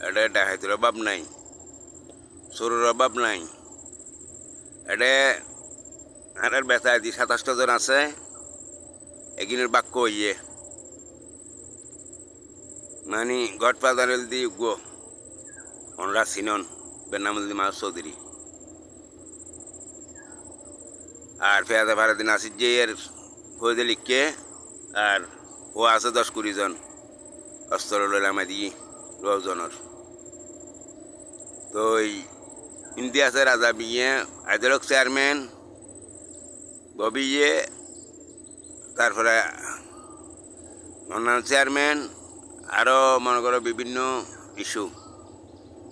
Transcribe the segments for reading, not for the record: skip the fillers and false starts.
এটা ডাকাতির অভাব নাই, চোরের অভাব নাই। এটা আর বেতা দি 27টা জন আছে, এগিনের বাক্য হইয়ে মানে গডফাদার দি গো অনরা সিনন বেনামুদ্দিন মাস চৌধুরী আর ফেয়াদা ফারাদিন আসির যে এর ফৌজে লিখকে আর ও আছে 10-20 জন অস্ত্র লইলামা দিয়ে 10 জনের। তো ওই ইন্ডিয়া আছে রাজা বিয়ে আইদরক চেয়ারম্যান ববিয়ে, তারপরে অন্যান্য চেয়ারম্যান আরও মনে করো বিভিন্ন ইস্যু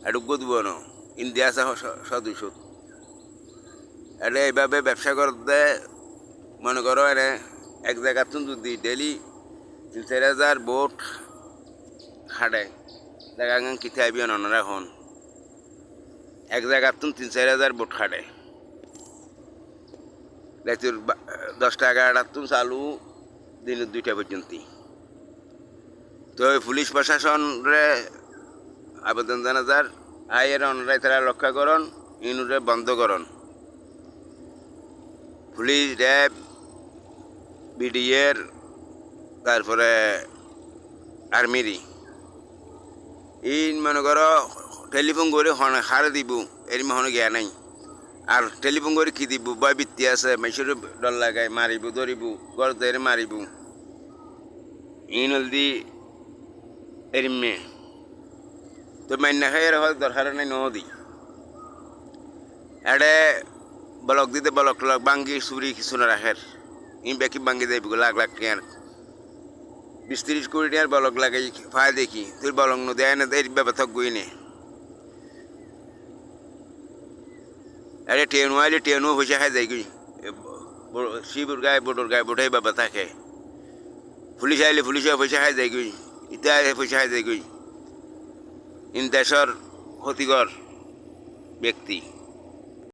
এটুকু দিব না। ইন্ডিয়া আছে সদস্য এটা এইভাবে ব্যবসা করতে মনে করো এনে এক জায়গার যদি ডেলি 3-4 হাজার বোট হাঁটে দেখা গান কিতে আইবি অনরা এখন এক জায়গার 3-4 হাজার বোট হাঁটে রাতের 10টা-11টার চালু দিনের 2টা পর্যন্ত। তো পুলিশ প্রশাসনরে আবেদন জানা যার আয়ের অনরাই তারা রক্ষা করন, ইনুরে বন্ধ করন। পুলিশ র্যাব বিডিএর তারপরে আর্মিরি ইন মনে করো টেলিফোন করে হারে দিব এর মনে গিয়া নাই। আর টেলিফোন করে কি দিব বয় বৃত্তি আছে মাইসুর ডর লাগাই মারিব ধরিব গড় ধরে মারিব ইন হলদি এরিমে তো মান্না খাই হয় দরকার নাই নদী এডে ব্লক দিতে ব্লক বাঙ্গি চুরি কিছু না রাখের ইন বেকি বাঙ্গি দেব লাখ লাখ টিয়ার 20-30 কোটি টিয়ার ব্লক লাগাই ফাই দেখি তুই ব্লক ন দেয় না এই ব্যবস্থা গই নে আরে ট্রেন আইলে ট্রেনও পয়সা খাই যায় গই শিবুর গায়ে বোটাই বাবা থাকে পুলিশ আইলে পুলিশে পয়সা খাই যায় গই ইটা পয়সা খাই যায় গই ইন দেশের ক্ষতিকর ব্যক্তি।